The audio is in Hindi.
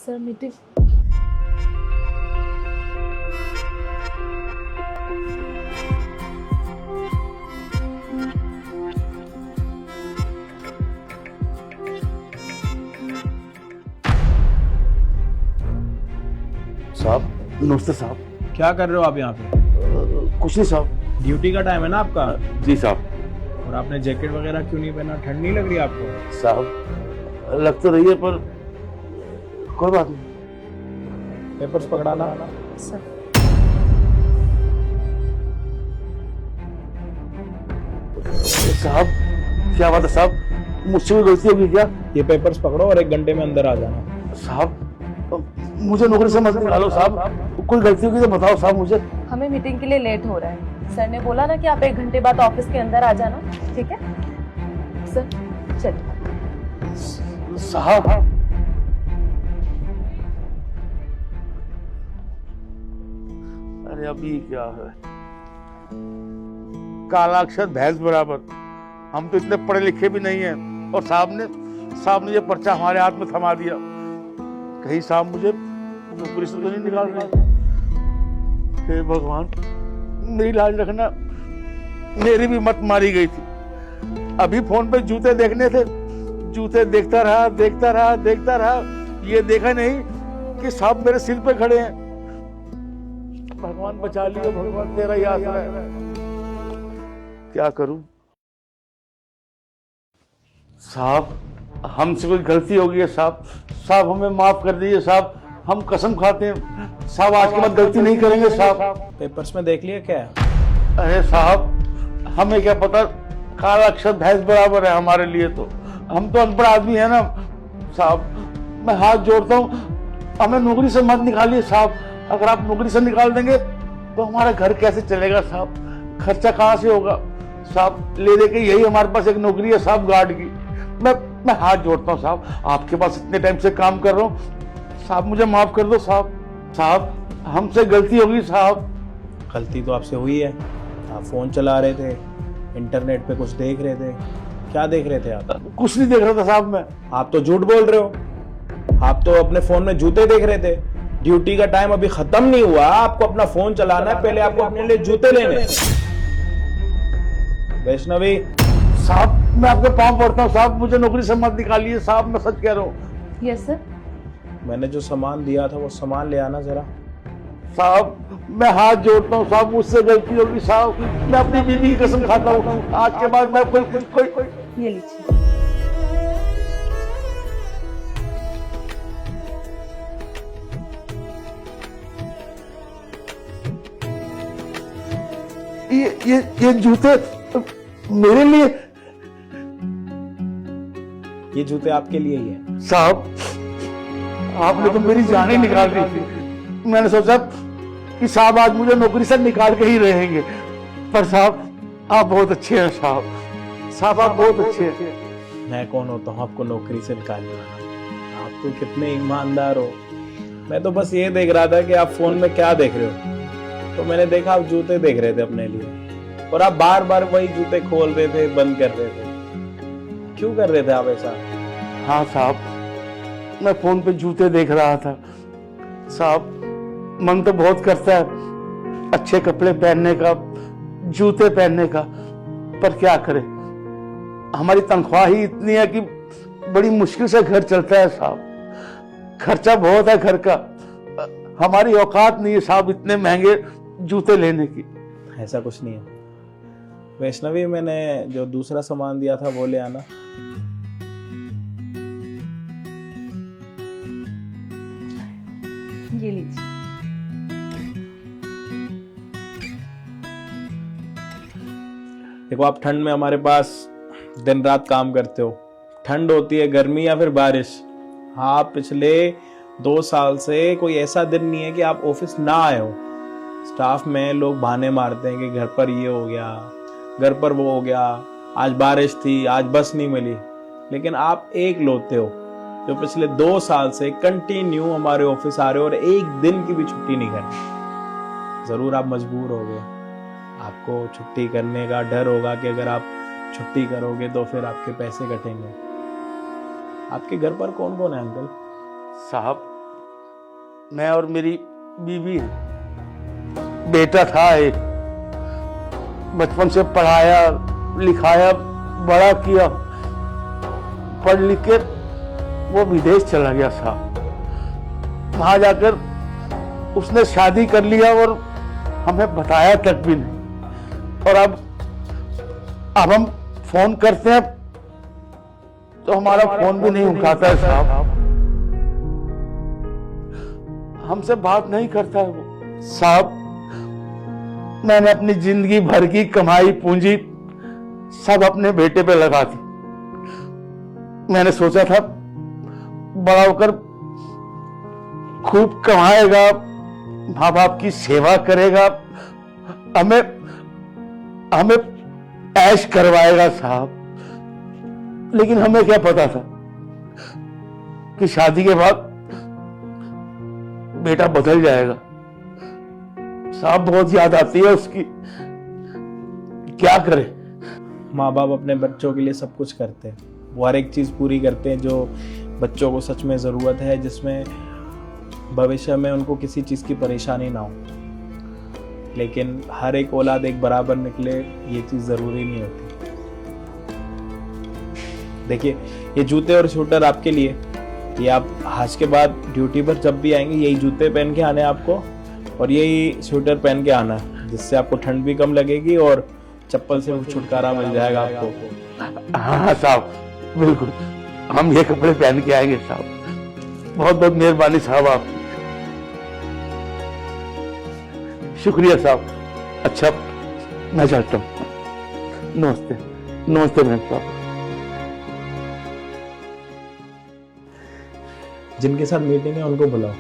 Sir meeting. साहब नमस्ते साहब। क्या कर रहे हो आप यहाँ पे? कुछ नहीं साहब। ड्यूटी का टाइम है ना आपका? जी साहब। और आपने जैकेट वगैरह क्यों नहीं पहना? ठंड नहीं लग रही आपको? साहब लग तो रही है पर कोई बात नहीं। पेपर्स पकड़ाना। सर साहब क्या बात है साहब, मुझसे कोई गलती होगी क्या? ये पेपर्स पकड़ो और 1 घंटे में अंदर आ जाना। साहब मुझे नौकरी से मत निकालो साहब, कोई गलती होगी तो बताओ साहब मुझे। हमें मीटिंग के लिए लेट हो रहा है। सर ने बोला ना कि आप 1 घंटे बाद ऑफिस के अंदर आ जाना, ठीक है? सर चलिए। साहब अरे अभी क्या है, काला अक्षर भैंस बराबर। हम तो इतने पढ़े लिखे भी नहीं हैं और साहब ने ये पर्चा हमारे हाथ में थमा दिया। कहीं साहब मुझे नौकरी से तो नहीं निकाल रहे? हे भगवान मेरी लाज रखना। मेरी भी मत मारी गई थी। अभी फोन पे जूते देखने थे, जूते देखता रहा। ये देखा नहीं कि साहब मेरे सिर पे खड़े हैं। भगवान बचा लियो, भगवान तेरा ही आसरा है। क्या करूं साहब, हमसे कोई गलती हो गई है साहब हमें माफ कर दीजिए साहब। हम कसम खाते हैं साहब आज के बाद गलती नहीं करेंगे साहब। पेपर्स में देख लिया क्या? अरे साहब हमें क्या पता, काला अक्षर भैंस बराबर है हमारे लिए। तो हम तो अनपढ़ आदमी है ना साहब। मैं हाथ जोड़ता हूँ, हमें नौकरी से मत निकालिए साहब। अगर आप नौकरी से निकाल देंगे तो हमारा घर कैसे चलेगा साहब? खर्चा कहाँ से होगा साहब? ले दे के यही हमारे पास एक नौकरी है साहब, गार्ड की। मैं हाथ जोड़ता हूँ साहब, आपके पास इतने टाइम से काम कर रहा हूँ साहब, मुझे माफ कर दो साहब हमसे गलती होगी साहब। गलती तो आपसे हुई है। आप फोन चला रहे थे, इंटरनेट पे कुछ देख रहे थे। क्या देख रहे थे आप? कुछ नहीं देख रहा था साहब मैं। आप तो झूठ बोल रहे हो। आप तो अपने फोन में जूते देख रहे थे। ड्यूटी का टाइम अभी खत्म नहीं हुआ, आपको अपना फोन चलाना है। पहले आपको अपने लिए जूते लेने। वैष्णवी साहब मैं आपके पांव पड़ता हूँ साहब, मुझे नौकरी से मत निकालिए साहब, मैं सच कह रहा हूँ। Yes sir. मैंने जो सामान दिया था वो सामान ले आना जरा। साहब मैं हाथ जोड़ता हूँ साहब, मुझसे गलती होगी साहब। मैं अपनी बीवी की कसम खाता हूँ आज के बाद मैं कोई ये लीजिए। ये जूते मेरे लिए? ये जूते आपके लिए ही है। साहब आपने तो मेरी जान ही निकाल दी थी। मैंने सोचा कि साहब आज मुझे नौकरी से निकाल के ही रहेंगे, पर साहब आप बहुत अच्छे हैं साहब आप बहुत अच्छे हैं। मैं कौन होता हूँ आपको नौकरी से निकालने वाला? आप तो कितने ईमानदार हो। मैं तो बस ये देख रहा था कि आप फोन में क्या देख रहे हो, तो मैंने देखा आप जूते देख रहे थे अपने लिए, और आप बार बार वही जूते खोल रहे थे, बंद कर रहे थे। क्यों कर रहे थे आप ऐसा? हाँ साहब मैं फोन पे जूते देख रहा था साहब। मन तो बहुत करता है अच्छे कपड़े पहनने का, जूते पहनने का, पर क्या करें, हमारी तनख्वाह ही इतनी है कि बड़ी मुश्किल से घर चलता है साहब। खर्चा बहुत है घर का, हमारी औकात नहीं है साहब इतने महंगे जूते लेने की। ऐसा कुछ नहीं है। वैष्णवी मैंने जो दूसरा सामान दिया था वो ले आना। ये लीजिए। देखो आप ठंड में हमारे पास दिन रात काम करते हो, ठंड होती है, गर्मी या फिर बारिश। हाँ पिछले 2 साल से कोई ऐसा दिन नहीं है कि आप ऑफिस ना आए हो। स्टाफ में लोग बहाने मारते हैं कि घर पर ये हो गया, घर पर वो हो गया, आज बारिश थी, आज बस नहीं मिली। लेकिन आप एक लौते हो जो पिछले 2 साल से कंटिन्यू हमारे ऑफिस आ रहे हो और एक दिन की भी छुट्टी नहीं करनी। जरूर आप मजबूर हो गए, आपको छुट्टी करने का डर होगा कि अगर आप छुट्टी करोगे तो फिर आपके पैसे कटेंगे। आपके घर पर कौन कौन है अंकल? साहब मैं और मेरी बीवी हैं। बेटा था एक, बचपन से पढ़ाया लिखाया बड़ा किया, पढ़ लिख के वो विदेश चला गया साहब। वहां जाकर उसने शादी कर लिया और हमें बताया तक भी नहीं। और अब हम फोन करते हैं तो हमारा फोन भी नहीं उठाता है साहब, हमसे बात नहीं करता है वो साहब। मैंने अपनी जिंदगी भर की कमाई पूंजी सब अपने बेटे पे लगा दी। मैंने सोचा था बड़ा होकर खूब कमाएगा, माँ बाप की सेवा करेगा, हमें हमें ऐश करवाएगा साहब। लेकिन हमें क्या पता था कि शादी के बाद बेटा बदल जाएगा साहब। बहुत याद आती है उसकी, क्या करे। माँ बाप अपने बच्चों के लिए सब कुछ करते हैं, वो हर एक चीज़ पूरी करते हैं जो बच्चों को सच में ज़रूरत है, जिसमें भविष्य में उनको किसी चीज़ की परेशानी ना हो। लेकिन हर एक औलाद एक बराबर निकले ये चीज़ ज़रूरी नहीं होती। देखिए, ये जूते और स्वेटर आपके लिए, ये आप आज के बाद ड्यूटी पर जब भी आएंगे यही जूते पहन के आने आपको और यही स्वेटर पहन के आना, जिससे आपको ठंड भी कम लगेगी और चप्पल से छुटकारा मिल जाएगा आपको। हाँ साहब, बिल्कुल हम ये कपड़े पहन के आएंगे साहब। बहुत बहुत मेहरबानी साहब आपकी, शुक्रिया साहब। अच्छा मैं जाता हूँ। नमस्ते। नमस्ते मेहर साहब। जिनके साथ मीटिंग है उनको बुलाओ।